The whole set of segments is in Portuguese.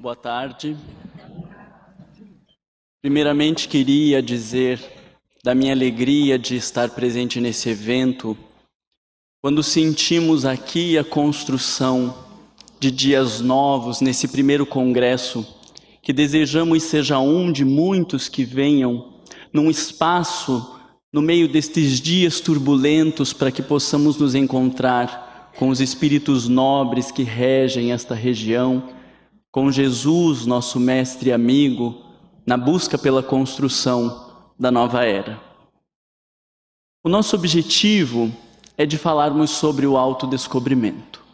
boa tarde. Primeiramente, queria dizer da minha alegria de estar presente nesse evento, quando sentimos aqui a construção de dias novos, nesse primeiro congresso, que desejamos seja um de muitos que venham num espaço no meio destes dias turbulentos, para que possamos nos encontrar com os espíritos nobres que regem esta região, com Jesus, nosso mestre e amigo, na busca pela construção da nova era. O nosso objetivo é de falarmos sobre o autodescobrimento.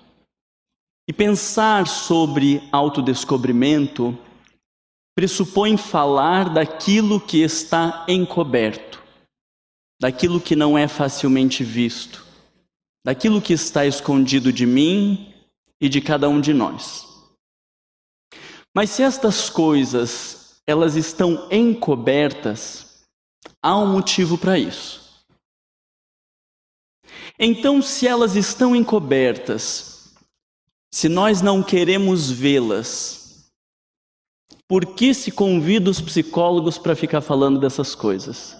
E pensar sobre autodescobrimento pressupõe falar daquilo que está encoberto, daquilo que não é facilmente visto, daquilo que está escondido de mim e de cada um de nós. Mas se estas coisas, elas estão encobertas, há um motivo para isso. Então, se elas estão encobertas, se nós não queremos vê-las, por que se convida os psicólogos para ficar falando dessas coisas?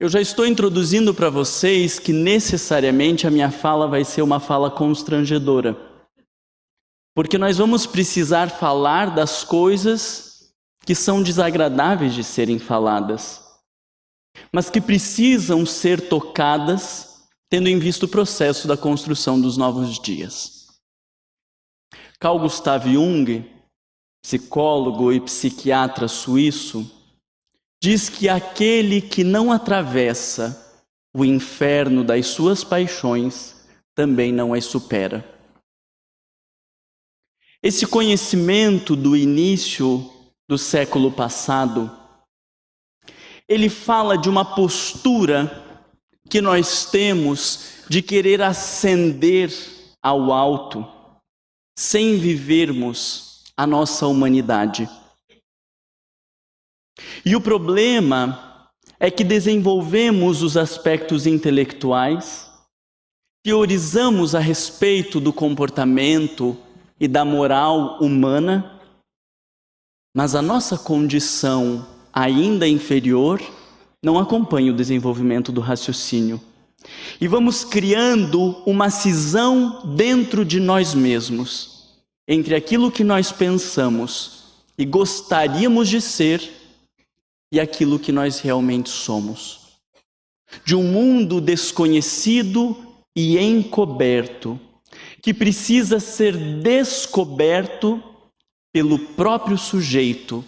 Eu já estou introduzindo para vocês que necessariamente a minha fala vai ser uma fala constrangedora. Porque nós vamos precisar falar das coisas que são desagradáveis de serem faladas, mas que precisam ser tocadas, tendo em vista o processo da construção dos novos dias. Carl Gustav Jung, psicólogo e psiquiatra suíço, diz que aquele que não atravessa o inferno das suas paixões também não as supera. Esse conhecimento do início do século passado, ele fala de uma postura que nós temos de querer ascender ao alto, sem vivermos a nossa humanidade. E o problema é que desenvolvemos os aspectos intelectuais, teorizamos a respeito do comportamento e da moral humana, mas a nossa condição ainda inferior não acompanha o desenvolvimento do raciocínio. E vamos criando uma cisão dentro de nós mesmos, entre aquilo que nós pensamos e gostaríamos de ser e aquilo que nós realmente somos. De um mundo desconhecido e encoberto, que precisa ser descoberto pelo próprio sujeito,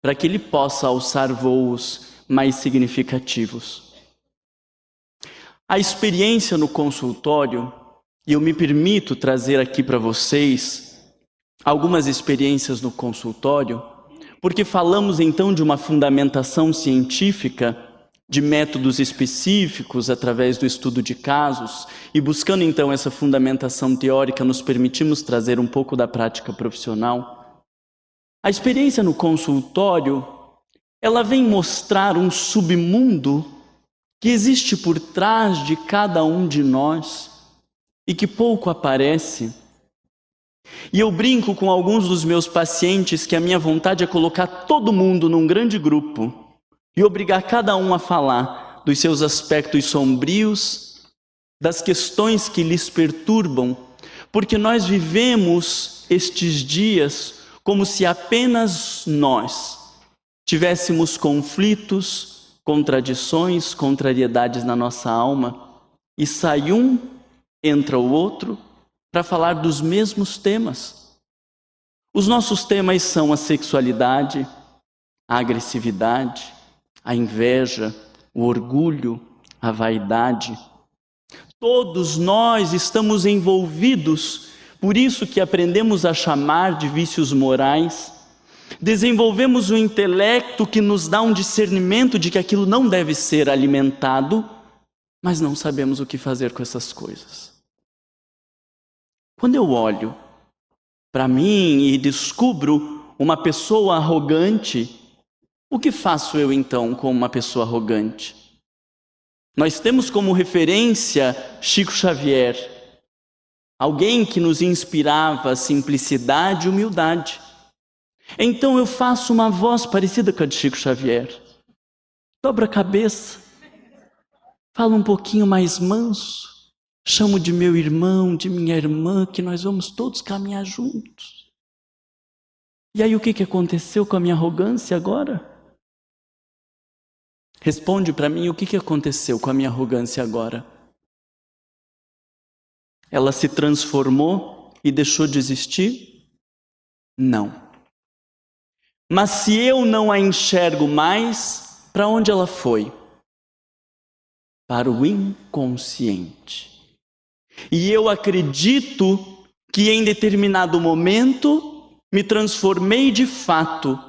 para que ele possa alçar voos mais significativos. A experiência no consultório, e eu me permito trazer aqui para vocês algumas experiências no consultório, porque falamos então de uma fundamentação científica, de métodos específicos através do estudo de casos, e buscando então essa fundamentação teórica, nos permitimos trazer um pouco da prática profissional. A experiência no consultório, ela vem mostrar um submundo que existe por trás de cada um de nós e que pouco aparece. E eu brinco com alguns dos meus pacientes que a minha vontade é colocar todo mundo num grande grupo e obrigar cada um a falar dos seus aspectos sombrios, das questões que lhes perturbam, porque nós vivemos estes dias como se apenas nós tivéssemos conflitos, contradições, contrariedades na nossa alma, e sai um, entra o outro, para falar dos mesmos temas. Os nossos temas são a sexualidade, a agressividade, a inveja, o orgulho, a vaidade. Todos nós estamos envolvidos, por isso que aprendemos a chamar de vícios morais, desenvolvemos um intelecto que nos dá um discernimento de que aquilo não deve ser alimentado, mas não sabemos o que fazer com essas coisas. Quando eu olho para mim e descubro uma pessoa arrogante, o que faço eu então com uma pessoa arrogante? Nós temos como referência Chico Xavier, alguém que nos inspirava simplicidade e humildade. Então eu faço uma voz parecida com a de Chico Xavier. Dobro a cabeça, falo um pouquinho mais manso, chamo de meu irmão, de minha irmã, que nós vamos todos caminhar juntos. E aí o que aconteceu com a minha arrogância agora? Responde para mim, o que aconteceu com a minha arrogância agora? Ela se transformou e deixou de existir? Não. Mas se eu não a enxergo mais, para onde ela foi? Para o inconsciente. E eu acredito que em determinado momento me transformei de fato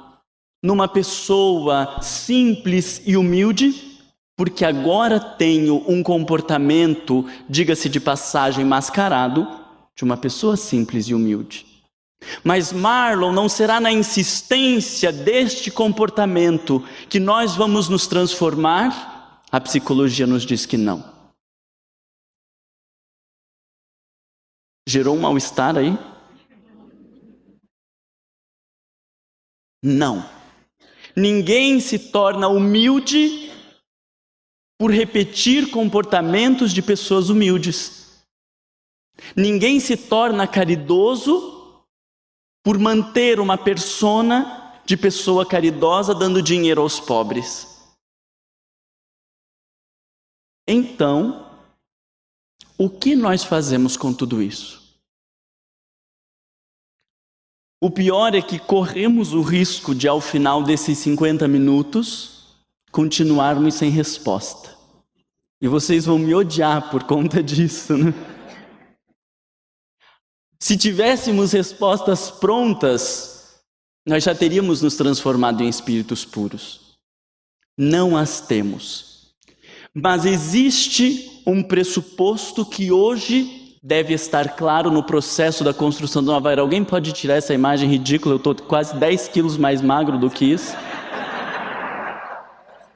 numa pessoa simples e humilde, porque agora tenho um comportamento, diga-se de passagem, mascarado, de uma pessoa simples e humilde. Mas Marlon, não será na insistência deste comportamento que nós vamos nos transformar? A psicologia nos diz que não. Gerou um mal-estar aí? Não. Ninguém se torna humilde por repetir comportamentos de pessoas humildes. Ninguém se torna caridoso por manter uma persona de pessoa caridosa dando dinheiro aos pobres. Então, o que nós fazemos com tudo isso? O pior é que corremos o risco de, ao final desses 50 minutos, continuarmos sem resposta. E vocês vão me odiar por conta disso, né? Se tivéssemos respostas prontas, nós já teríamos nos transformado em espíritos puros. Não as temos. Mas existe um pressuposto que hoje deve estar claro no processo da construção do Nova Era. Alguém pode tirar essa imagem ridícula? Eu estou quase 10 quilos mais magro do que isso.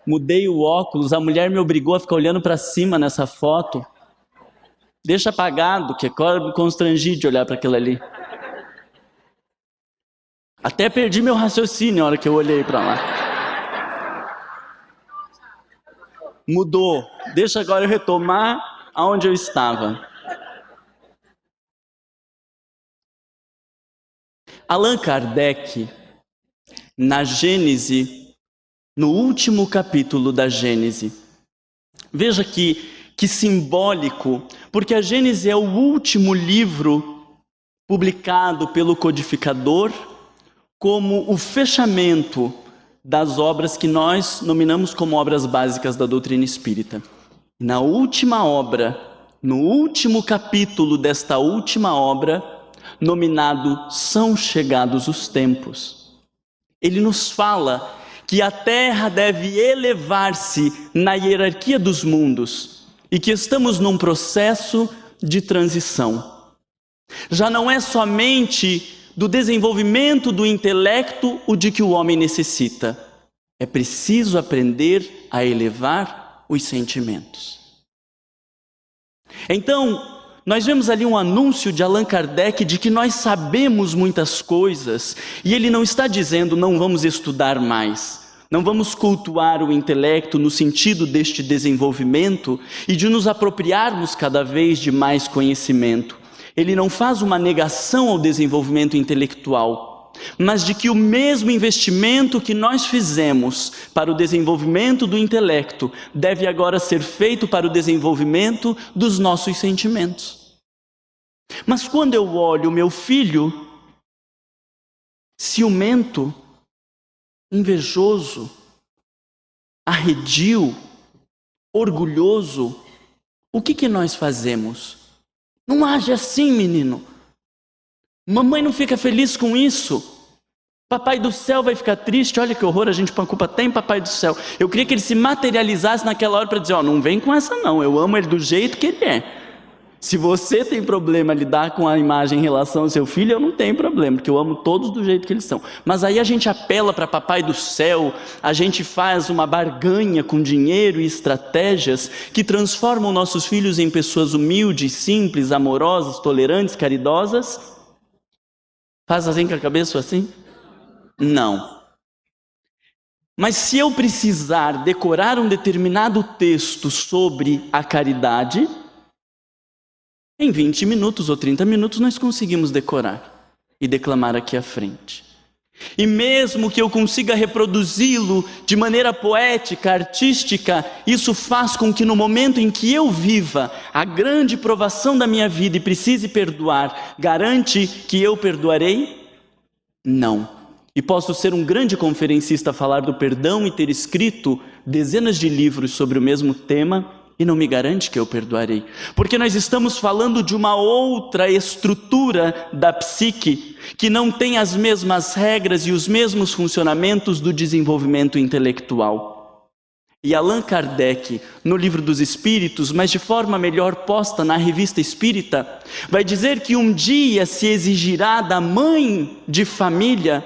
Mudei o óculos, a mulher me obrigou a ficar olhando para cima nessa foto. Deixa apagado, que agora me constrangi de olhar para aquilo ali. Até perdi meu raciocínio na hora que eu olhei para lá. Mudou. Deixa agora eu retomar aonde eu estava. Allan Kardec, na Gênese, no último capítulo da Gênese, veja que simbólico, porque a Gênese é o último livro publicado pelo codificador como o fechamento das obras que nós nominamos como obras básicas da doutrina espírita. Na última obra, no último capítulo desta última obra, nominado São Chegados os Tempos, ele nos fala que a Terra deve elevar-se na hierarquia dos mundos e que estamos num processo de transição. Já não é somente do desenvolvimento do intelecto o de que o homem necessita. É preciso aprender a elevar os sentimentos. Então, nós vemos ali um anúncio de Allan Kardec de que nós sabemos muitas coisas, e ele não está dizendo não vamos estudar mais, não vamos cultuar o intelecto no sentido deste desenvolvimento e de nos apropriarmos cada vez de mais conhecimento. Ele não faz uma negação ao desenvolvimento intelectual, mas de que o mesmo investimento que nós fizemos para o desenvolvimento do intelecto deve agora ser feito para o desenvolvimento dos nossos sentimentos. Mas quando eu olho meu filho ciumento, invejoso, arredio, orgulhoso, o que nós fazemos? Não age assim, menino. Mamãe não fica feliz com isso. Papai do céu vai ficar triste. Olha que horror, a gente põe a culpa até em Papai do céu. Eu queria que ele se materializasse naquela hora para dizer, não vem com essa não, eu amo ele do jeito que ele é. Se você tem problema lidar com a imagem em relação ao seu filho, eu não tenho problema, porque eu amo todos do jeito que eles são. Mas aí a gente apela para Papai do Céu, a gente faz uma barganha com dinheiro e estratégias que transformam nossos filhos em pessoas humildes, simples, amorosas, tolerantes, caridosas. Faz assim com a cabeça assim? Não. Mas se eu precisar decorar um determinado texto sobre a caridade, em 20 minutos ou 30 minutos nós conseguimos decorar e declamar aqui à frente. E mesmo que eu consiga reproduzi-lo de maneira poética, artística, isso faz com que no momento em que eu viva a grande provação da minha vida e precise perdoar, garante que eu perdoarei? Não. E posso ser um grande conferencista a falar do perdão e ter escrito dezenas de livros sobre o mesmo tema, e não me garante que eu perdoarei. Porque nós estamos falando de uma outra estrutura da psique, que não tem as mesmas regras e os mesmos funcionamentos do desenvolvimento intelectual. E Allan Kardec, no Livro dos Espíritos, mas de forma melhor posta na Revista Espírita, vai dizer que um dia se exigirá da mãe de família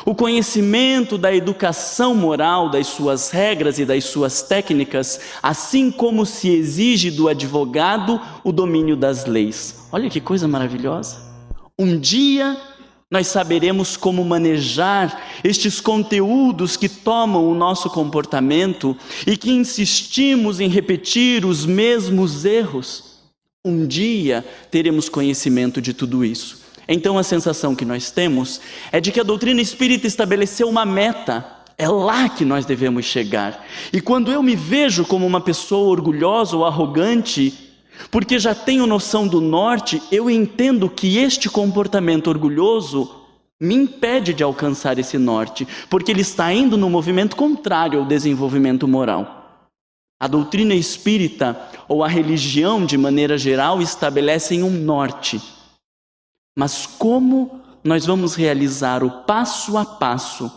o conhecimento da educação moral, das suas regras e das suas técnicas, assim como se exige do advogado o domínio das leis. Olha que coisa maravilhosa! Um dia nós saberemos como manejar estes conteúdos que tomam o nosso comportamento e que insistimos em repetir os mesmos erros. Um dia teremos conhecimento de tudo isso. Então a sensação que nós temos é de que a doutrina espírita estabeleceu uma meta, é lá que nós devemos chegar. E quando eu me vejo como uma pessoa orgulhosa ou arrogante, porque já tenho noção do norte, eu entendo que este comportamento orgulhoso me impede de alcançar esse norte, porque ele está indo no movimento contrário ao desenvolvimento moral. A doutrina espírita ou a religião de maneira geral estabelecem um norte. Mas como nós vamos realizar o passo a passo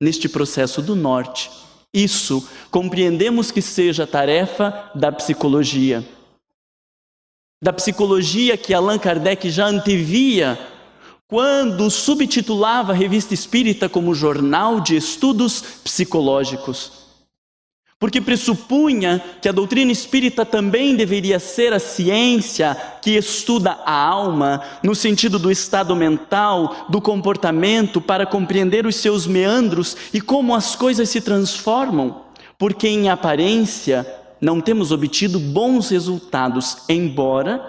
neste processo do norte? Isso compreendemos que seja tarefa da psicologia. Da psicologia que Allan Kardec já antevia quando subtitulava a Revista Espírita como Jornal de Estudos Psicológicos. Porque pressupunha que a doutrina espírita também deveria ser a ciência que estuda a alma, no sentido do estado mental, do comportamento, para compreender os seus meandros e como as coisas se transformam. Porque em aparência não temos obtido bons resultados, embora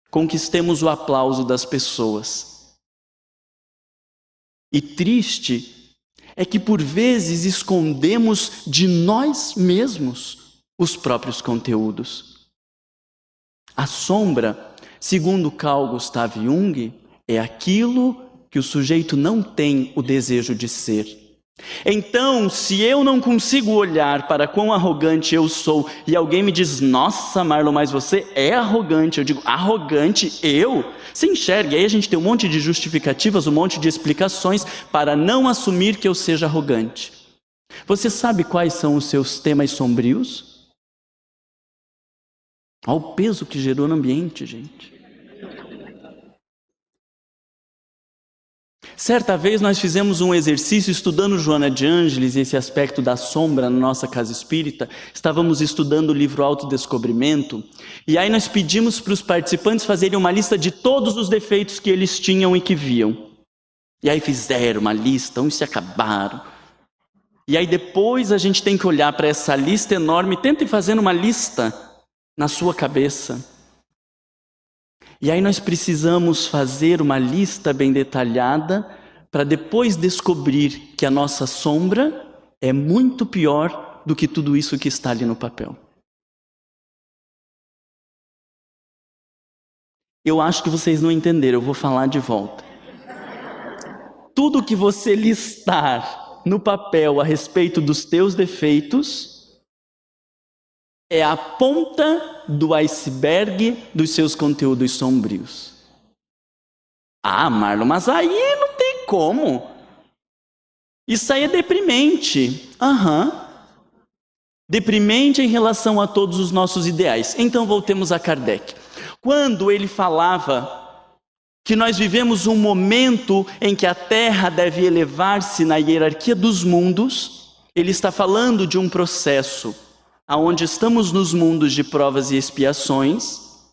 conquistemos o aplauso das pessoas. E triste é que por vezes escondemos de nós mesmos os próprios conteúdos. A sombra, segundo Carl Gustav Jung, é aquilo que o sujeito não tem o desejo de ser. Então, se eu não consigo olhar para quão arrogante eu sou e alguém me diz, nossa Marlon, mas você é arrogante, eu digo, arrogante eu? Você enxerga, aí a gente tem um monte de justificativas, um monte de explicações para não assumir que eu seja arrogante. Você sabe quais são os seus temas sombrios? Olha o peso que gerou no ambiente, gente. Certa vez nós fizemos um exercício estudando Joana de Ângeles e esse aspecto da sombra na nossa casa espírita. Estávamos estudando o livro Autodescobrimento e aí nós pedimos para os participantes fazerem uma lista de todos os defeitos que eles tinham e que viam. E aí fizeram uma lista, uns se acabaram. E aí depois a gente tem que olhar para essa lista enorme, tentem fazer uma lista na sua cabeça. E aí nós precisamos fazer uma lista bem detalhada para depois descobrir que a nossa sombra é muito pior do que tudo isso que está ali no papel. Eu acho que vocês não entenderam, eu vou falar de volta. Tudo que você listar no papel a respeito dos teus defeitos é a ponta do iceberg dos seus conteúdos sombrios. Ah, Marlon, mas aí não tem como. Isso aí é deprimente. Deprimente em relação a todos os nossos ideais. Então voltemos a Kardec. quando ele falava que nós vivemos um momento em que a Terra deve elevar-se na hierarquia dos mundos, ele está falando de um processo onde estamos nos mundos de provas e expiações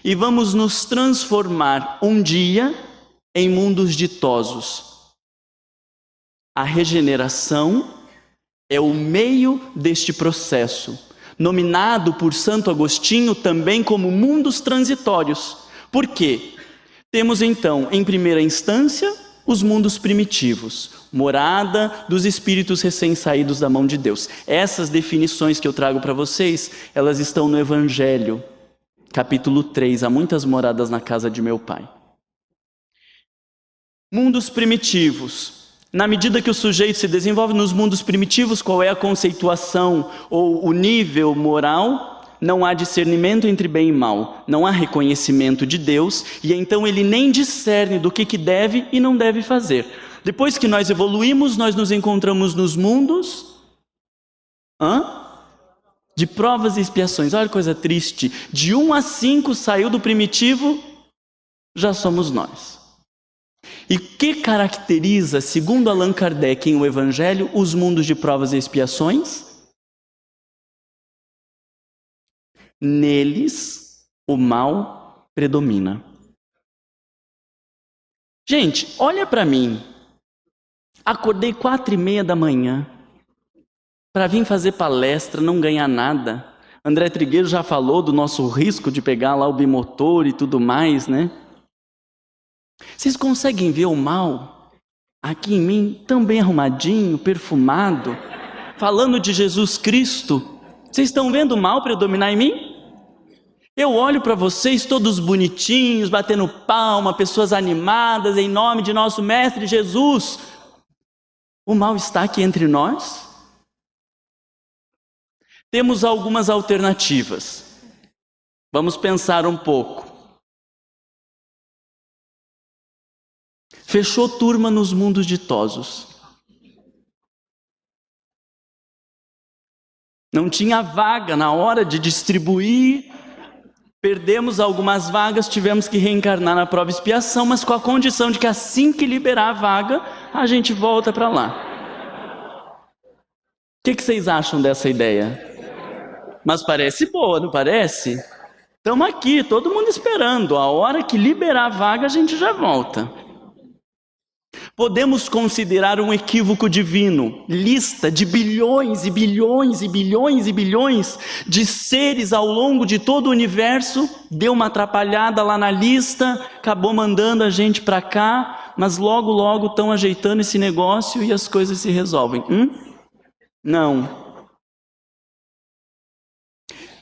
e vamos nos transformar um dia em mundos ditosos. A regeneração é o meio deste processo, nominado por Santo Agostinho também como mundos transitórios. Por quê? Temos então, em primeira instância, os mundos primitivos, morada dos espíritos recém-saídos da mão de Deus. Essas definições que eu trago para vocês, elas estão no Evangelho, capítulo 3, há muitas moradas na casa de meu Pai. Mundos primitivos. Na medida que o sujeito se desenvolve nos mundos primitivos, qual é a conceituação ou o nível moral? Não há discernimento entre bem e mal, não há reconhecimento de Deus, e então ele nem discerne do que deve e não deve fazer. Depois que nós evoluímos, nós nos encontramos nos mundos de provas e expiações. Olha que coisa triste, de 1 a 5 saiu do primitivo, já somos nós. E o que caracteriza, segundo Allan Kardec em O Evangelho, os mundos de provas e expiações? Neles, o mal predomina. Gente, olha para mim. Acordei 4:30 da manhã para vir fazer palestra, não ganhar nada. André Trigueiro já falou do nosso risco de pegar lá o bimotor e tudo mais, né? Vocês conseguem ver o mal aqui em mim, tão bem arrumadinho, perfumado, falando de Jesus Cristo? Vocês estão vendo o mal predominar em mim? Eu olho para vocês todos bonitinhos, batendo palma, pessoas animadas, em nome de nosso Mestre Jesus. O mal está aqui entre nós? Temos algumas alternativas. Vamos pensar um pouco. Fechou turma nos mundos ditosos. Não tinha vaga na hora de distribuir. Perdemos algumas vagas, tivemos que reencarnar na prova e expiação, mas com a condição de que assim que liberar a vaga, a gente volta para lá. O que vocês acham dessa ideia? Mas parece boa, não parece? Estamos aqui, todo mundo esperando. A hora que liberar a vaga, a gente já volta. Podemos considerar um equívoco divino, lista de bilhões e bilhões e bilhões e bilhões de seres ao longo de todo o universo, deu uma atrapalhada lá na lista, acabou mandando a gente para cá, mas logo logo estão ajeitando esse negócio e as coisas se resolvem. Não.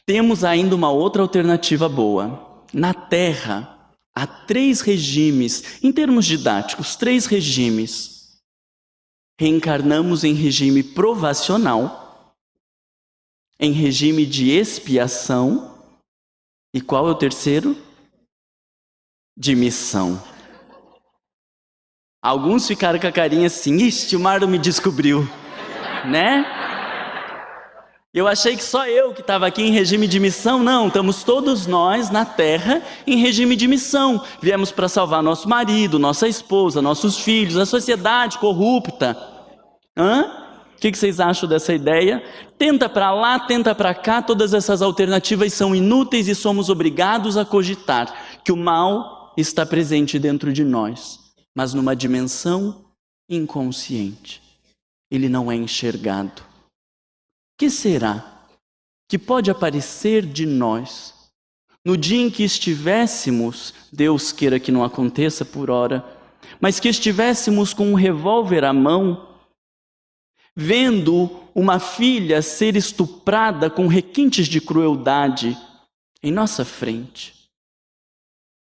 Temos ainda uma outra alternativa boa. Na Terra, há 3 regimes, em termos didáticos, 3 regimes. Reencarnamos em regime provacional, em regime de expiação, e qual é o terceiro? De missão. Alguns ficaram com a carinha assim, ixi, o Marlon me descobriu, né? Eu achei que só eu que estava aqui em regime de missão. Não, estamos todos nós na Terra em regime de missão. Viemos para salvar nosso marido, nossa esposa, nossos filhos, a sociedade corrupta. O que vocês acham dessa ideia? Tenta para lá, tenta para cá, todas essas alternativas são inúteis e somos obrigados a cogitar que o mal está presente dentro de nós, mas numa dimensão inconsciente. Ele não é enxergado. O que será que pode aparecer de nós no dia em que estivéssemos, Deus queira que não aconteça por hora, mas que estivéssemos com um revólver à mão, vendo uma filha ser estuprada com requintes de crueldade em nossa frente?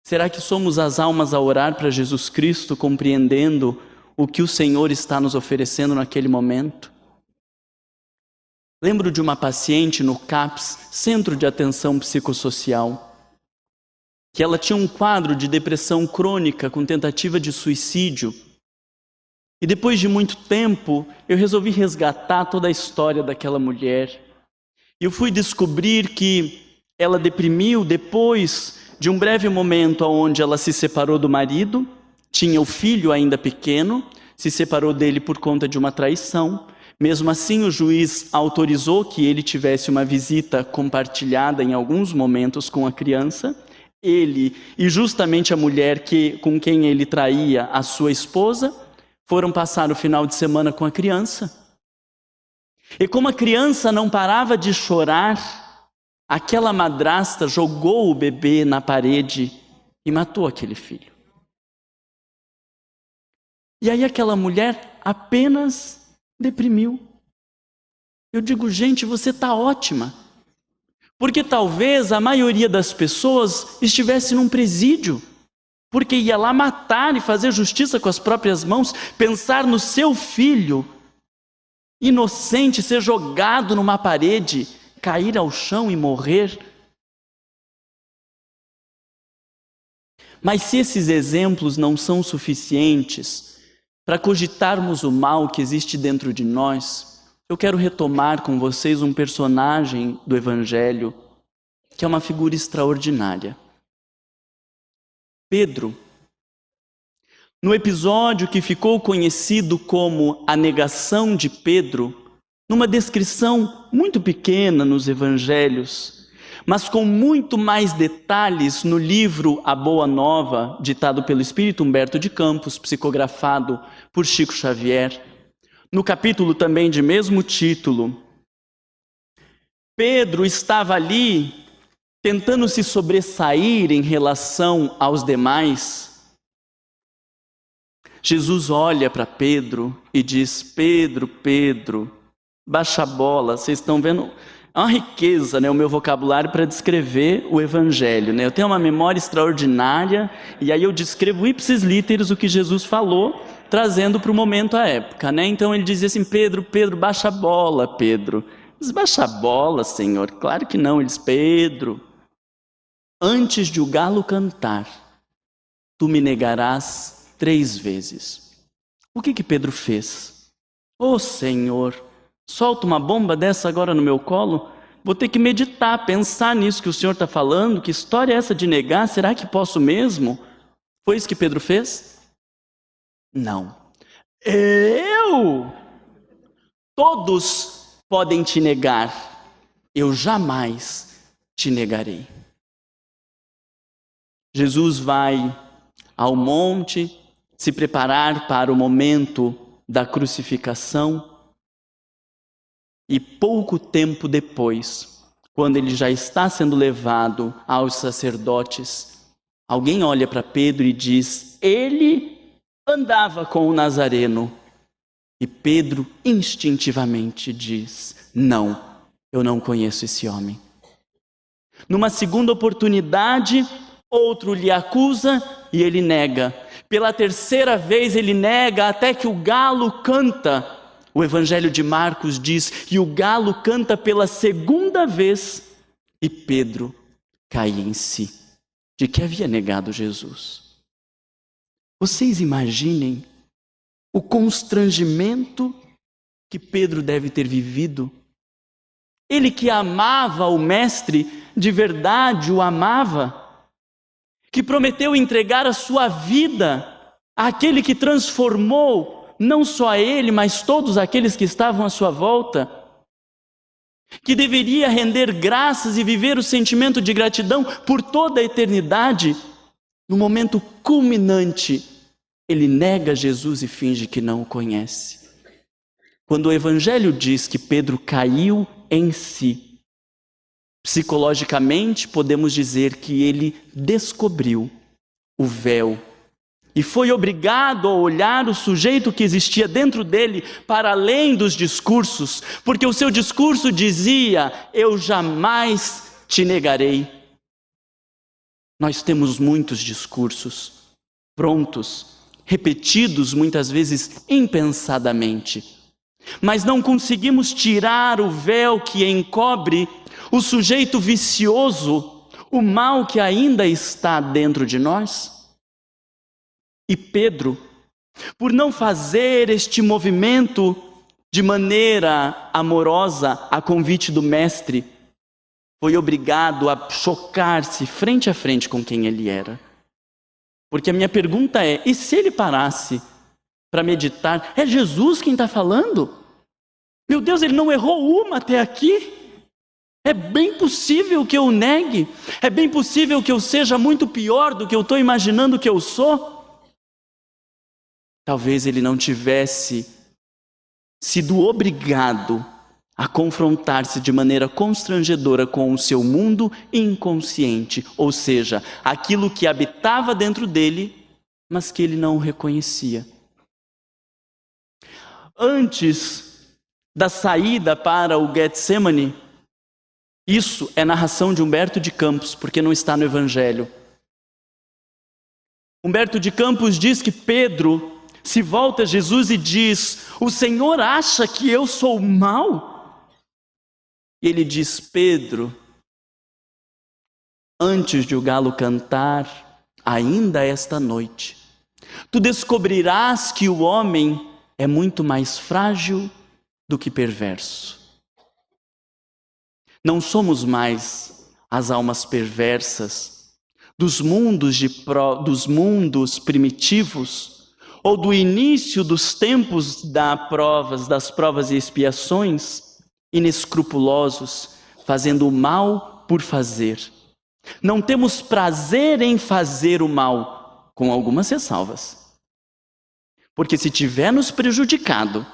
Será que somos as almas a orar para Jesus Cristo, compreendendo o que o Senhor está nos oferecendo naquele momento? Lembro de uma paciente no CAPS, Centro de Atenção Psicossocial, que ela tinha um quadro de depressão crônica com tentativa de suicídio. E depois de muito tempo, eu resolvi resgatar toda a história daquela mulher. E eu fui descobrir que ela deprimiu depois de um breve momento onde ela se separou do marido, tinha o filho ainda pequeno, se separou dele por conta de uma traição. Mesmo assim, o juiz autorizou que ele tivesse uma visita compartilhada em alguns momentos com a criança. Ele e justamente a mulher com quem ele traía, a sua esposa, foram passar o final de semana com a criança. E como a criança não parava de chorar, aquela madrasta jogou o bebê na parede e matou aquele filho. E aí aquela mulher apenas deprimiu. Eu digo, gente, você está ótima. Porque talvez a maioria das pessoas estivesse num presídio. Porque ia lá matar e fazer justiça com as próprias mãos, pensar no seu filho inocente ser jogado numa parede, cair ao chão e morrer. Mas se esses exemplos não são suficientes para cogitarmos o mal que existe dentro de nós, eu quero retomar com vocês um personagem do Evangelho que é uma figura extraordinária. Pedro. No episódio que ficou conhecido como a negação de Pedro, numa descrição muito pequena nos evangelhos, mas com muito mais detalhes no livro A Boa Nova, ditado pelo Espírito Humberto de Campos, psicografado por Chico Xavier, no capítulo também de mesmo título, Pedro estava ali tentando se sobressair em relação aos demais. Jesus olha para Pedro e diz, Pedro, baixa a bola. Vocês estão vendo? É uma riqueza, né, o meu vocabulário para descrever o Evangelho. Né? Eu tenho uma memória extraordinária e aí eu descrevo ipsis literis o que Jesus falou, trazendo para o momento, a época. Né? Então ele dizia assim, Pedro, baixa a bola, Pedro. Diz, baixa a bola, Senhor. Claro que não. Ele diz, Pedro, antes de o galo cantar, tu me negarás 3 vezes. O que Pedro fez? Ô Senhor, solta uma bomba dessa agora no meu colo? Vou ter que meditar, pensar nisso que o Senhor está falando. Que história é essa de negar? Será que posso mesmo? Foi isso que Pedro fez? Não. Eu? Todos podem te negar. Eu jamais te negarei. Jesus vai ao monte se preparar para o momento da crucificação e pouco tempo depois, quando ele já está sendo levado aos sacerdotes, alguém olha para Pedro e diz, ele andava com o Nazareno. E Pedro instintivamente diz, não, eu não conheço esse homem. Numa segunda oportunidade, outro lhe acusa e ele nega. Pela 3ª vez ele nega até que o galo canta. O Evangelho de Marcos diz, e o galo canta pela 2ª vez e Pedro cai em si, de que havia negado Jesus. Vocês imaginem o constrangimento que Pedro deve ter vivido. Ele que amava o Mestre, de verdade o amava, que prometeu entregar a sua vida àquele que transformou não só a ele, mas todos aqueles que estavam à sua volta, que deveria render graças e viver o sentimento de gratidão por toda a eternidade. No momento culminante, ele nega Jesus e finge que não o conhece. Quando o Evangelho diz que Pedro caiu em si, psicologicamente, podemos dizer que ele descobriu o véu e foi obrigado a olhar o sujeito que existia dentro dele para além dos discursos, porque o seu discurso dizia, eu jamais te negarei. Nós temos muitos discursos prontos, repetidos muitas vezes impensadamente, mas não conseguimos tirar o véu que encobre o sujeito vicioso, o mal que ainda está dentro de nós. E Pedro, por não fazer este movimento de maneira amorosa a convite do Mestre, foi obrigado a chocar-se frente a frente com quem ele era. Porque a minha pergunta é, e se ele parasse para meditar, é Jesus quem está falando? Meu Deus, ele não errou uma até aqui? É bem possível que eu o negue? É bem possível que eu seja muito pior do que eu estou imaginando que eu sou? Talvez ele não tivesse sido obrigado a confrontar-se de maneira constrangedora com o seu mundo inconsciente, ou seja, aquilo que habitava dentro dele, mas que ele não reconhecia. Antes da saída para o Getsemane, isso é narração de Humberto de Campos, porque não está no Evangelho. Humberto de Campos diz que Pedro se volta a Jesus e diz: o Senhor acha que eu sou mau? E ele diz: Pedro, antes de o galo cantar, ainda esta noite, tu descobrirás que o homem é muito mais frágil do que perverso. Não somos mais as almas perversas dos mundos primitivos, ou do início dos tempos das provas e expiações, inescrupulosos, fazendo o mal por fazer. Não temos prazer em fazer o mal, com algumas ressalvas. Porque se tiver nos prejudicado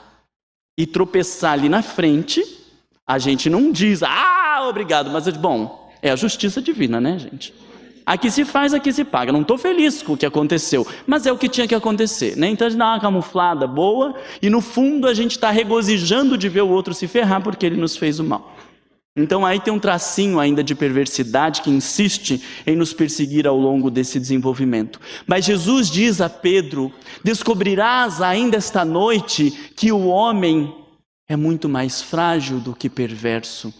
e tropeçar ali na frente, a gente não diz, obrigado, mas bom, é a justiça divina, né, gente? Aqui se faz, aqui se paga. Não estou feliz com o que aconteceu, mas é o que tinha que acontecer, né? Então a gente dá uma camuflada boa e no fundo a gente está regozijando de ver o outro se ferrar porque ele nos fez o mal. Então aí tem um tracinho ainda de perversidade que insiste em nos perseguir ao longo desse desenvolvimento. Mas Jesus diz a Pedro: descobrirás ainda esta noite que o homem é muito mais frágil do que perverso.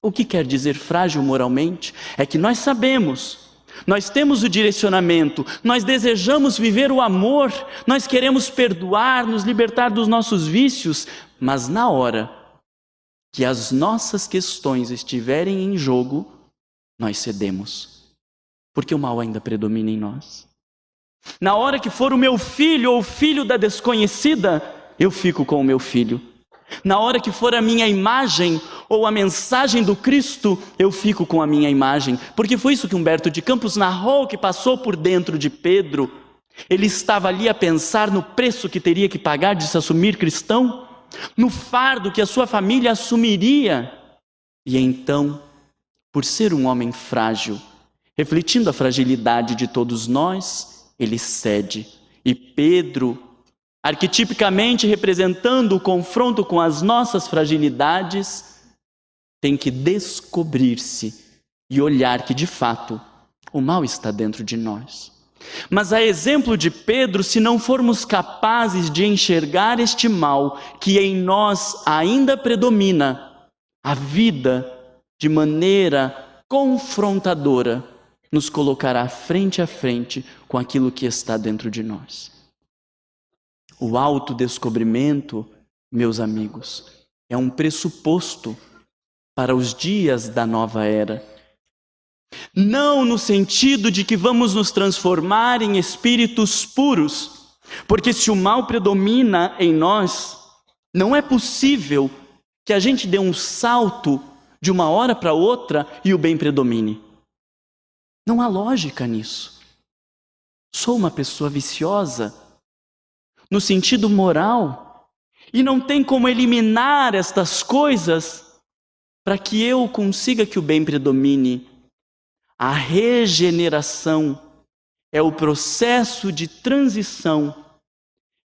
O que quer dizer frágil moralmente? É que nós sabemos, nós temos o direcionamento, nós desejamos viver o amor, nós queremos perdoar, nos libertar dos nossos vícios, mas na hora que as nossas questões estiverem em jogo, nós cedemos, porque o mal ainda predomina em nós. Na hora que for o meu filho ou o filho da desconhecida, eu fico com o meu filho. Na hora que for a minha imagem ou a mensagem do Cristo, eu fico com a minha imagem. Porque foi isso que Humberto de Campos narrou, que passou por dentro de Pedro. Ele estava ali a pensar no preço que teria que pagar de se assumir cristão, no fardo que a sua família assumiria. E então, por ser um homem frágil, refletindo a fragilidade de todos nós, ele cede. E Pedro, arquetipicamente representando o confronto com as nossas fragilidades, tem que descobrir-se e olhar que de fato o mal está dentro de nós. Mas a exemplo de Pedro, se não formos capazes de enxergar este mal que em nós ainda predomina, a vida de maneira confrontadora nos colocará frente a frente com aquilo que está dentro de nós. O autodescobrimento, meus amigos, é um pressuposto para os dias da nova era. Não no sentido de que vamos nos transformar em espíritos puros, porque se o mal predomina em nós, não é possível que a gente dê um salto de uma hora para outra e o bem predomine. Não há lógica nisso. Sou uma pessoa viciosa, no sentido moral, e não tem como eliminar estas coisas para que eu consiga que o bem predomine. A regeneração é o processo de transição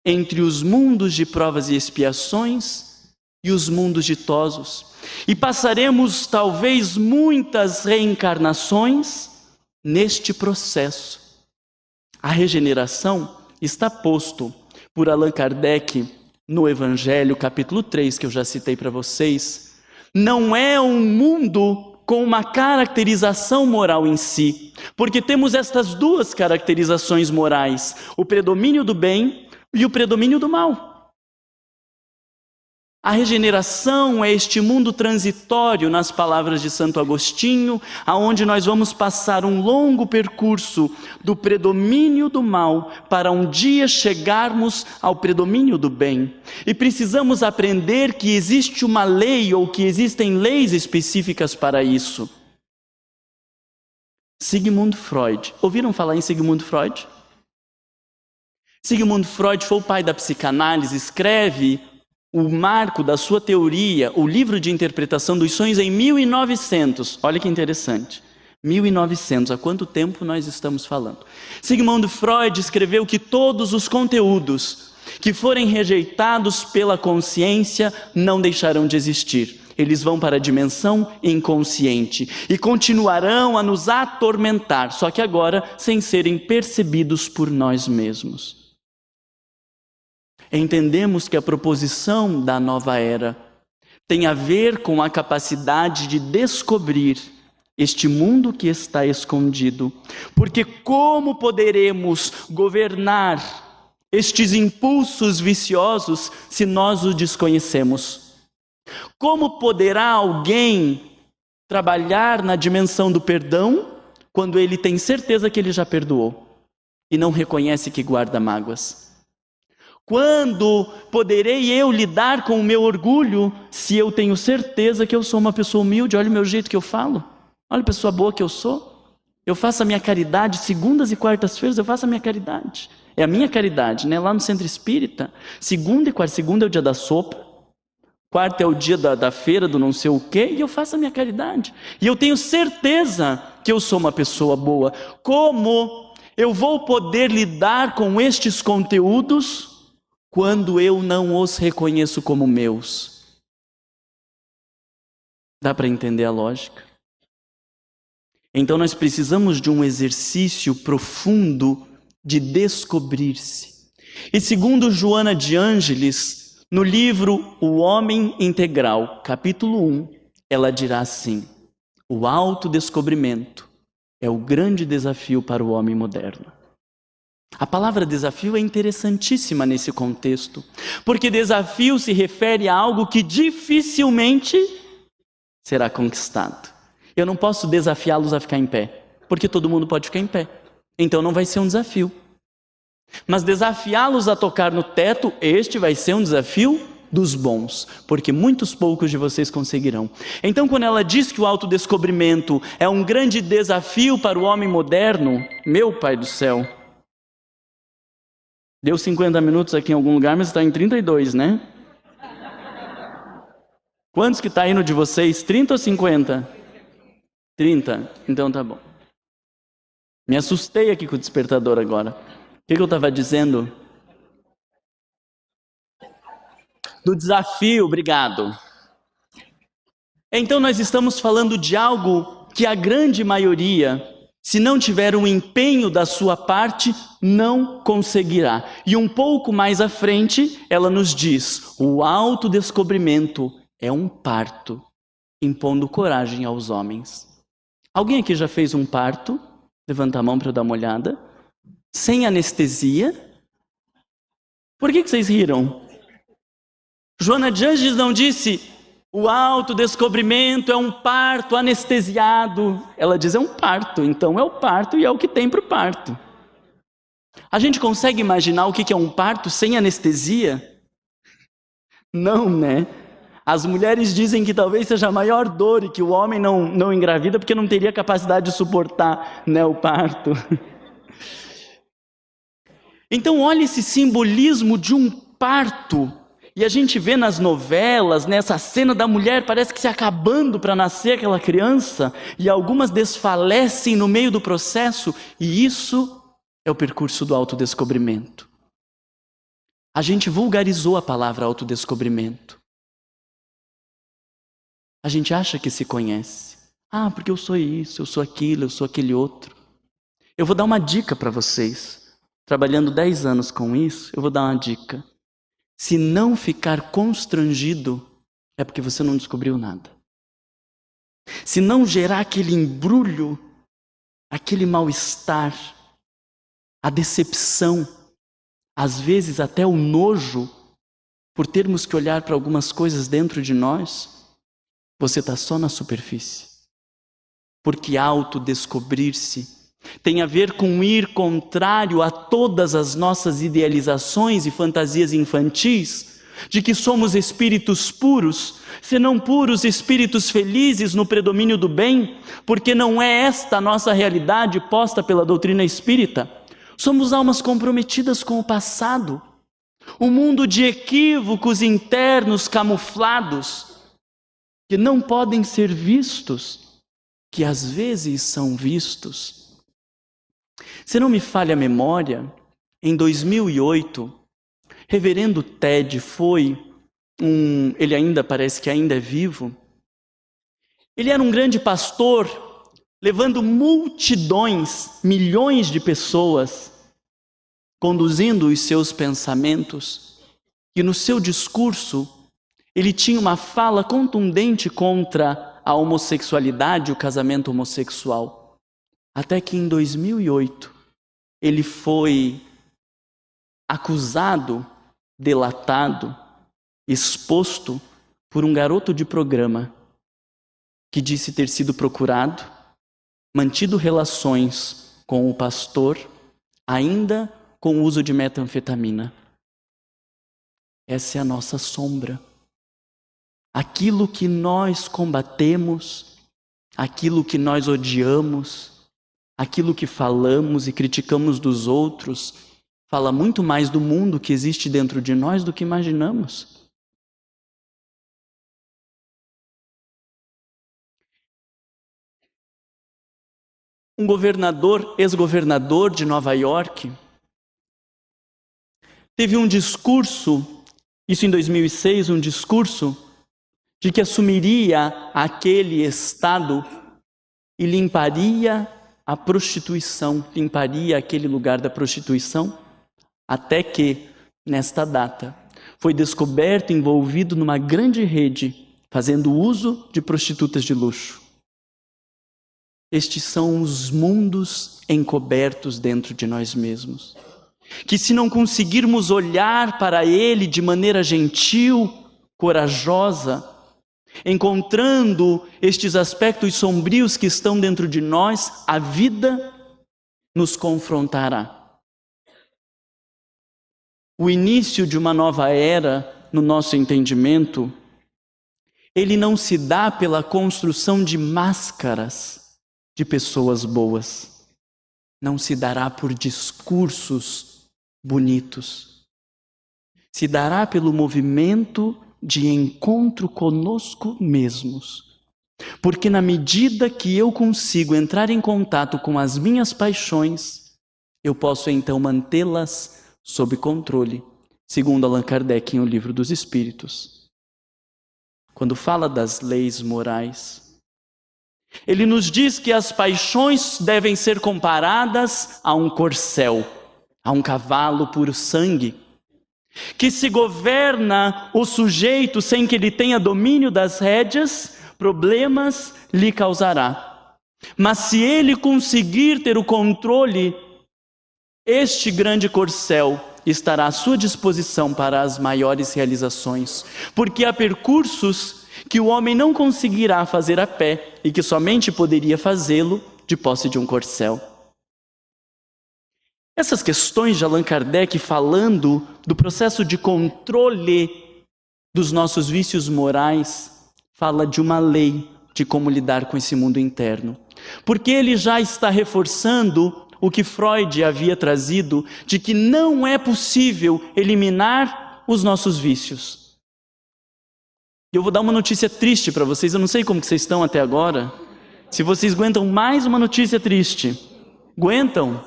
entre os mundos de provas e expiações e os mundos ditosos. E passaremos talvez muitas reencarnações neste processo. A regeneração está posto por Allan Kardec no Evangelho, capítulo 3, que eu já citei para vocês. Não é um mundo com uma caracterização moral em si, porque temos estas duas caracterizações morais, o predomínio do bem e o predomínio do mal. A regeneração é este mundo transitório, nas palavras de Santo Agostinho, aonde nós vamos passar um longo percurso do predomínio do mal para um dia chegarmos ao predomínio do bem. E precisamos aprender que existe uma lei ou que existem leis específicas para isso. Sigmund Freud. Ouviram falar em Sigmund Freud? Sigmund Freud foi o pai da psicanálise, escreve o marco da sua teoria, o livro de interpretação dos sonhos em 1900. Olha que interessante. 1900, há quanto tempo nós estamos falando? Sigmund Freud escreveu que todos os conteúdos que forem rejeitados pela consciência não deixarão de existir. Eles vão para a dimensão inconsciente e continuarão a nos atormentar, só que agora sem serem percebidos por nós mesmos. Entendemos que a proposição da nova era tem a ver com a capacidade de descobrir este mundo que está escondido. Porque como poderemos governar estes impulsos viciosos se nós os desconhecemos? Como poderá alguém trabalhar na dimensão do perdão quando ele tem certeza que ele já perdoou e não reconhece que guarda mágoas? Quando poderei eu lidar com o meu orgulho se eu tenho certeza que eu sou uma pessoa humilde? Olha o meu jeito que eu falo, olha a pessoa boa que eu sou. Eu faço a minha caridade, segundas e quartas-feiras eu faço a minha caridade. É a minha caridade, né? Lá no Centro Espírita, segunda e quarta, segunda é o dia da sopa, quarta é o dia da feira do não sei o quê, e eu faço a minha caridade. E eu tenho certeza que eu sou uma pessoa boa. Como eu vou poder lidar com estes conteúdos quando eu não os reconheço como meus? Dá para entender a lógica? Então nós precisamos de um exercício profundo de descobrir-se. E segundo Joana de Ângeles, no livro O Homem Integral, capítulo 1, ela dirá assim: o autodescobrimento é o grande desafio para o homem moderno. A palavra desafio é interessantíssima nesse contexto, porque desafio se refere a algo que dificilmente será conquistado. Eu não posso desafiá-los a ficar em pé, porque todo mundo pode ficar em pé, então não vai ser um desafio. Mas desafiá-los a tocar no teto, este vai ser um desafio dos bons, porque muitos poucos de vocês conseguirão. Então quando ela diz que o autodescobrimento é um grande desafio para o homem moderno, meu Pai do céu, deu 50 minutos aqui em algum lugar, mas está em 32, né? Quantos que está indo de vocês? 30 ou 50? 30? Então tá bom. Me assustei aqui com o despertador agora. O que eu estava dizendo? Do desafio, obrigado. Então nós estamos falando de algo que a grande maioria, se não tiver um empenho da sua parte, não conseguirá. E um pouco mais à frente, ela nos diz: o autodescobrimento é um parto, impondo coragem aos homens. Alguém aqui já fez um parto? Levanta a mão para eu dar uma olhada. Sem anestesia? Por que vocês riram? Joana de Ângeles não disse: o autodescobrimento é um parto anestesiado. Ela diz: é um parto, então é o parto e é o que tem para o parto. A gente consegue imaginar o que é um parto sem anestesia? Não, né? As mulheres dizem que talvez seja a maior dor e que o homem não engravida porque não teria capacidade de suportar, né, o parto. Então olha esse simbolismo de um parto. E a gente vê nas novelas, nessa cena da mulher, parece que se acabando para nascer aquela criança, e algumas desfalecem no meio do processo, e isso é o percurso do autodescobrimento. A gente vulgarizou a palavra autodescobrimento. A gente acha que se conhece. Ah, porque eu sou isso, eu sou aquilo, eu sou aquele outro. Eu vou dar uma dica para vocês. Trabalhando 10 anos com isso, eu vou dar uma dica. Se não ficar constrangido, é porque você não descobriu nada. Se não gerar aquele embrulho, aquele mal-estar, a decepção, às vezes até o nojo, por termos que olhar para algumas coisas dentro de nós, você está só na superfície. Porque autodescobrir-se tem a ver com ir contrário a todas as nossas idealizações e fantasias infantis, de que somos espíritos puros, senão puros espíritos felizes no predomínio do bem, porque não é esta a nossa realidade posta pela doutrina espírita. Somos almas comprometidas com o passado, um mundo de equívocos internos camuflados, que não podem ser vistos, que às vezes são vistos. Se não me falha a memória, em 2008, Reverendo Ted ele ainda parece que ainda é vivo. Ele era um grande pastor, levando multidões, milhões de pessoas, conduzindo os seus pensamentos, e no seu discurso, ele tinha uma fala contundente contra a homossexualidade, o casamento homossexual. Até que em 2008, ele foi acusado, delatado, exposto por um garoto de programa que disse ter sido procurado, mantido relações com o pastor, ainda com o uso de metanfetamina. Essa é a nossa sombra. Aquilo que nós combatemos, aquilo que nós odiamos, aquilo que falamos e criticamos dos outros, fala muito mais do mundo que existe dentro de nós do que imaginamos. Um ex-governador de Nova York, teve um discurso, isso em 2006, um discurso de que assumiria aquele estado e limparia a prostituição, limparia aquele lugar da prostituição, até que, nesta data, foi descoberto envolvido numa grande rede, fazendo uso de prostitutas de luxo. Estes são os mundos encobertos dentro de nós mesmos, que se não conseguirmos olhar para ele de maneira gentil, corajosa, encontrando estes aspectos sombrios que estão dentro de nós, a vida nos confrontará. O início de uma nova era, no nosso entendimento, ele não se dá pela construção de máscaras de pessoas boas. Não se dará por discursos bonitos. Se dará pelo movimento de encontro conosco mesmos. Porque na medida que eu consigo entrar em contato com as minhas paixões, eu posso então mantê-las sob controle, segundo Allan Kardec em O Livro dos Espíritos. Quando fala das leis morais, ele nos diz que as paixões devem ser comparadas a um corcel, a um cavalo puro sangue, que se governa o sujeito sem que ele tenha domínio das rédeas, problemas lhe causará. Mas se ele conseguir ter o controle, este grande corcel estará à sua disposição para as maiores realizações, porque há percursos que o homem não conseguirá fazer a pé e que somente poderia fazê-lo de posse de um corcel. Essas questões de Allan Kardec falando do processo de controle dos nossos vícios morais, fala de uma lei de como lidar com esse mundo interno, porque ele já está reforçando o que Freud havia trazido, de que não é possível eliminar os nossos vícios. Eu vou dar uma notícia triste para vocês, eu não sei como que vocês estão até agora, se vocês aguentam mais uma notícia triste. Aguentam?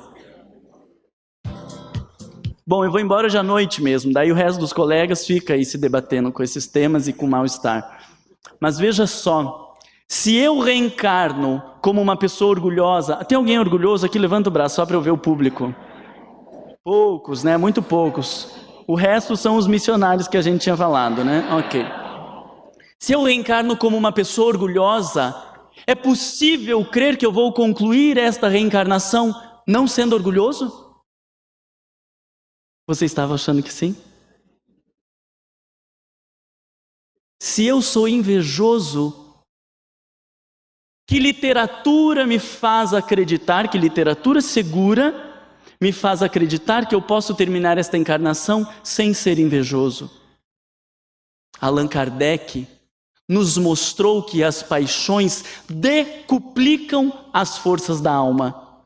Bom, eu vou embora hoje à noite mesmo, daí o resto dos colegas fica aí se debatendo com esses temas e com mal-estar. Mas veja só, se eu reencarno como uma pessoa orgulhosa... Tem alguém orgulhoso aqui? Levanta o braço só para eu ver o público. Poucos, né? Muito poucos. O resto são os missionários que a gente tinha falado, né? Ok. Se eu reencarno como uma pessoa orgulhosa, é possível crer que eu vou concluir esta reencarnação não sendo orgulhoso? Você estava achando que sim? Se eu sou invejoso, que literatura me faz acreditar, que literatura segura me faz acreditar que eu posso terminar esta encarnação sem ser invejoso? Allan Kardec nos mostrou que as paixões decuplicam as forças da alma.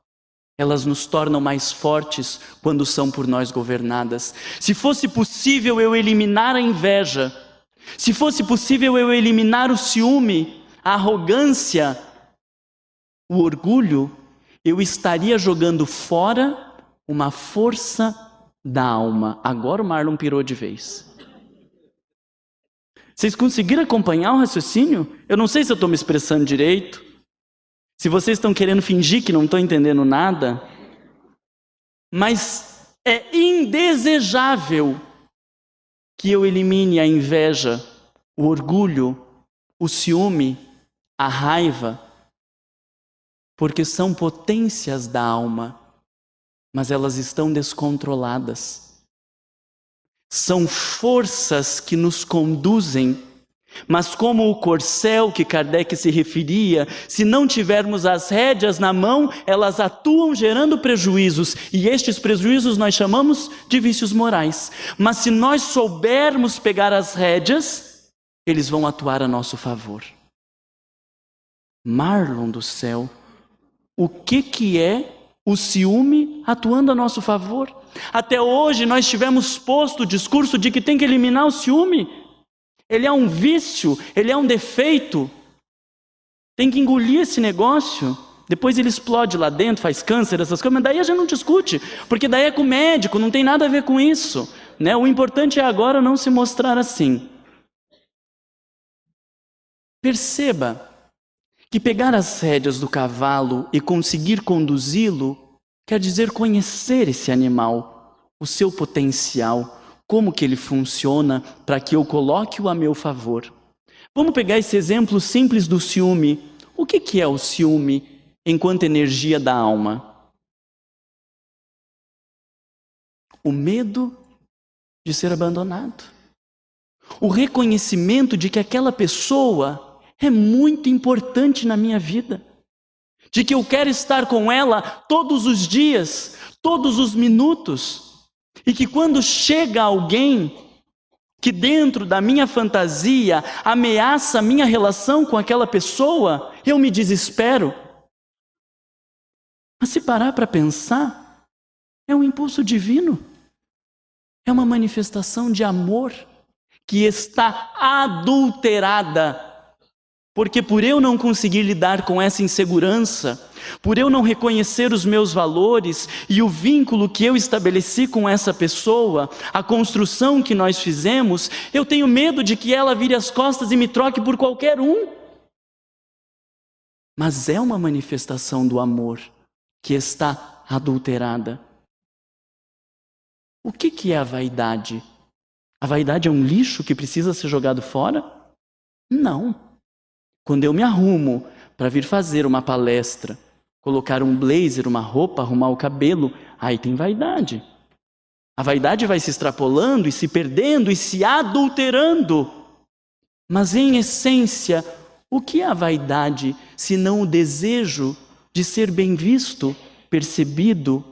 Elas nos tornam mais fortes quando são por nós governadas. Se fosse possível eu eliminar a inveja, se fosse possível eu eliminar o ciúme, a arrogância, o orgulho, eu estaria jogando fora uma força da alma. Agora o Marlon pirou de vez. Vocês conseguiram acompanhar o raciocínio? Eu não sei se eu estou me expressando direito. Se vocês estão querendo fingir que não estão entendendo nada. Mas é indesejável que eu elimine a inveja, o orgulho, o ciúme, a raiva, porque são potências da alma, mas elas estão descontroladas. São forças que nos conduzem, mas como o corcel que Kardec se referia, se não tivermos as rédeas na mão, elas atuam gerando prejuízos, e estes prejuízos nós chamamos de vícios morais. Mas se nós soubermos pegar as rédeas, eles vão atuar a nosso favor. Marlon do céu, o que é o ciúme atuando a nosso favor? Até hoje nós tivemos posto o discurso de que tem que eliminar o ciúme. Ele é um vício, ele é um defeito. Tem que engolir esse negócio. Depois ele explode lá dentro, faz câncer, essas coisas, mas daí a gente não discute, porque daí é com o médico, não tem nada a ver com isso, né? O importante é agora não se mostrar assim. Perceba que pegar as rédeas do cavalo e conseguir conduzi-lo quer dizer conhecer esse animal, o seu potencial, como que ele funciona para que eu coloque-o a meu favor. Vamos pegar esse exemplo simples do ciúme. O que é o ciúme enquanto energia da alma? O medo de ser abandonado. O reconhecimento de que aquela pessoa é muito importante na minha vida. De que eu quero estar com ela todos os dias, todos os minutos. E que quando chega alguém que dentro da minha fantasia ameaça a minha relação com aquela pessoa, eu me desespero. Mas se parar para pensar, é um impulso divino. É uma manifestação de amor que está adulterada. Porque por eu não conseguir lidar com essa insegurança, por eu não reconhecer os meus valores e o vínculo que eu estabeleci com essa pessoa, a construção que nós fizemos, eu tenho medo de que ela vire as costas e me troque por qualquer um. Mas é uma manifestação do amor que está adulterada. O que é a vaidade? A vaidade é um lixo que precisa ser jogado fora? Não. Quando eu me arrumo para vir fazer uma palestra, colocar um blazer, uma roupa, arrumar o cabelo, aí tem vaidade. A vaidade vai se extrapolando e se perdendo e se adulterando. Mas em essência, o que é a vaidade, senão o desejo de ser bem visto, percebido,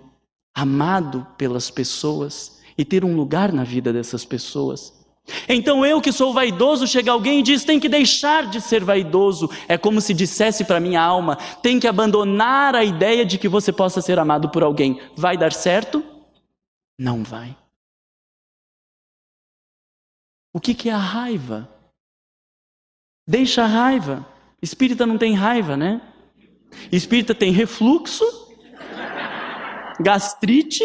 amado pelas pessoas e ter um lugar na vida dessas pessoas? Então eu que sou vaidoso, chega alguém e diz, tem que deixar de ser vaidoso. É como se dissesse para minha alma, tem que abandonar a ideia de que você possa ser amado por alguém. Vai dar certo? Não vai. O que é a raiva? Deixa a raiva. Espírita não tem raiva, né? Espírita tem refluxo, gastrite,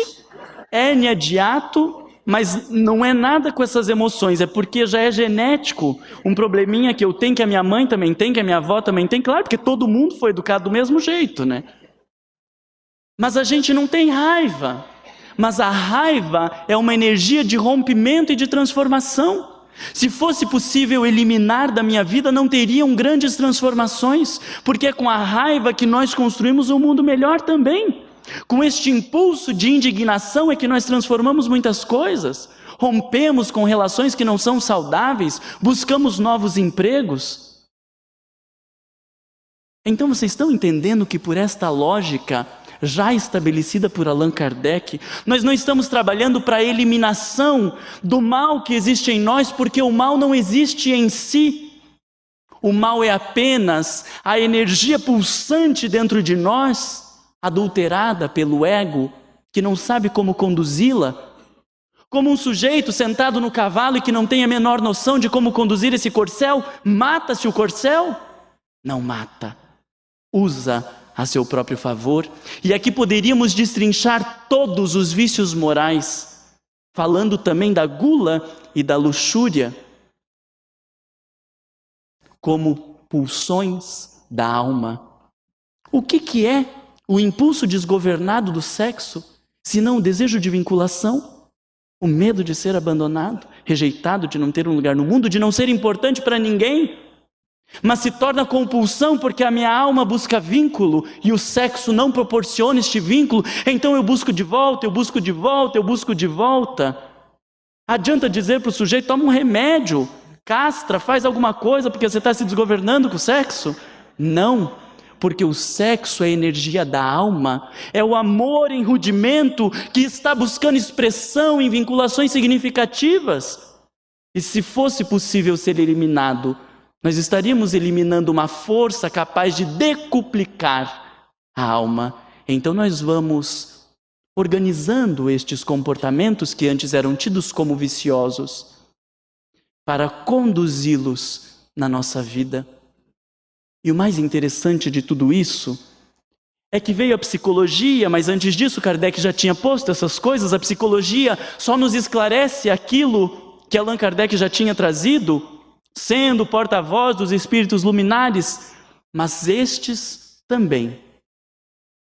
hérnia de hiato, mas não é nada com essas emoções, é porque já é genético, um probleminha que eu tenho, que a minha mãe também tem, que a minha avó também tem, claro, porque todo mundo foi educado do mesmo jeito, né? Mas a gente não tem raiva, mas a raiva é uma energia de rompimento e de transformação. Se fosse possível eliminar da minha vida, não teriam grandes transformações, porque é com a raiva que nós construímos um mundo melhor também. Com este impulso de indignação é que nós transformamos muitas coisas. rompemos com relações que não são saudáveis, buscamos novos empregos. Então vocês estão entendendo que por esta lógica já estabelecida por Allan Kardec, nós não estamos trabalhando para a eliminação do mal que existe em nós, porque o mal não existe em si. O mal é apenas a energia pulsante dentro de nós, adulterada pelo ego, que não sabe como conduzi-la. Como um sujeito sentado no cavalo e que não tem a menor noção de como conduzir esse corcel, mata-se o corcel? Não mata, usa a seu próprio favor. E aqui poderíamos destrinchar todos os vícios morais, falando também da gula e da luxúria, como pulsões da alma. O que é o impulso desgovernado do sexo, senão o desejo de vinculação, o medo de ser abandonado, rejeitado, de não ter um lugar no mundo, de não ser importante para ninguém? Mas se torna compulsão porque a minha alma busca vínculo e o sexo não proporciona este vínculo, então eu busco de volta, eu busco de volta, eu busco de volta. Adianta dizer para o sujeito, toma um remédio, castra, faz alguma coisa porque você está se desgovernando com o sexo? Não, porque o sexo é a energia da alma, é o amor em rudimento que está buscando expressão em vinculações significativas. E se fosse possível ser eliminado, nós estaríamos eliminando uma força capaz de decuplicar a alma. Então nós vamos organizando estes comportamentos que antes eram tidos como viciosos, para conduzi-los na nossa vida. E o mais interessante de tudo isso é que veio a psicologia, mas antes disso Kardec já tinha posto essas coisas. A psicologia só nos esclarece aquilo que Allan Kardec já tinha trazido, sendo porta-voz dos espíritos luminares, mas estes também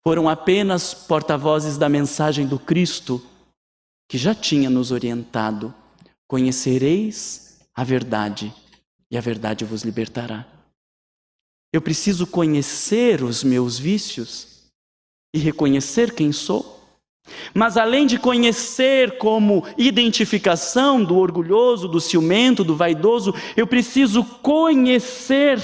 foram apenas porta-vozes da mensagem do Cristo, que já tinha nos orientado: conhecereis a verdade, e a verdade vos libertará. Eu preciso conhecer os meus vícios e reconhecer quem sou. Mas além de conhecer como identificação do orgulhoso, do ciumento, do vaidoso, eu preciso conhecer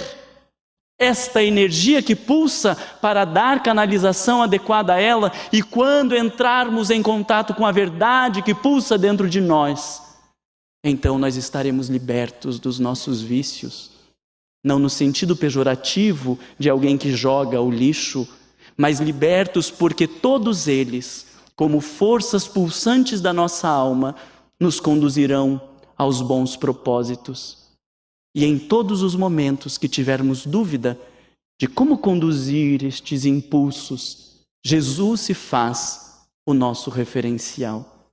esta energia que pulsa para dar canalização adequada a ela. E quando entrarmos em contato com a verdade que pulsa dentro de nós, então nós estaremos libertos dos nossos vícios. Não no sentido pejorativo de alguém que joga o lixo, mas libertos porque todos eles, como forças pulsantes da nossa alma, nos conduzirão aos bons propósitos. E em todos os momentos que tivermos dúvida de como conduzir estes impulsos, Jesus se faz o nosso referencial.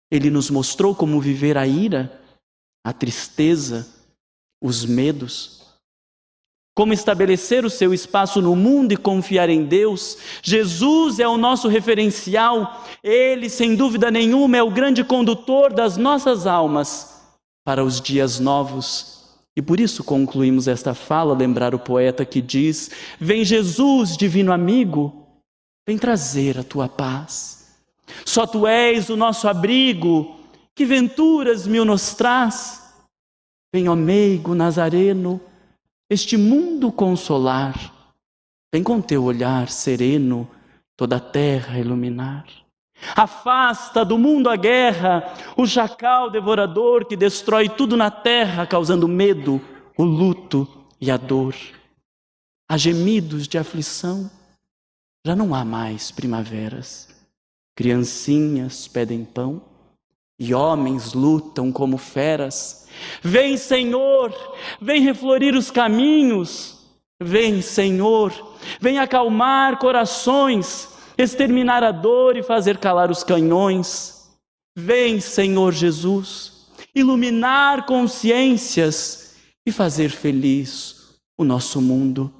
Ele nos mostrou como viver a ira, a tristeza, os medos, como estabelecer o seu espaço no mundo e confiar em Deus. Jesus é o nosso referencial. Ele, sem dúvida nenhuma, é o grande condutor das nossas almas para os dias novos. E por isso concluímos esta fala, lembrar o poeta que diz: vem Jesus, divino amigo, vem trazer a tua paz. Só tu és o nosso abrigo, que venturas mil nos traz. Vem, ó meigo nazareno, este mundo consolar, vem com teu olhar sereno toda a terra iluminar. Afasta do mundo a guerra, o chacal devorador que destrói tudo na terra, causando medo, o luto e a dor. Há gemidos de aflição, já não há mais primaveras. Criancinhas pedem pão e homens lutam como feras. Vem, Senhor, vem reflorir os caminhos. Vem, Senhor, vem acalmar corações, exterminar a dor e fazer calar os canhões. Vem, Senhor Jesus, iluminar consciências e fazer feliz o nosso mundo.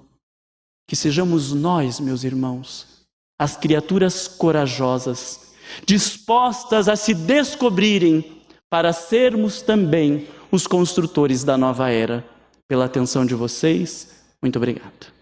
Que sejamos nós, meus irmãos, as criaturas corajosas, dispostas a se descobrirem para sermos também os construtores da nova era. Pela atenção de vocês, muito obrigado.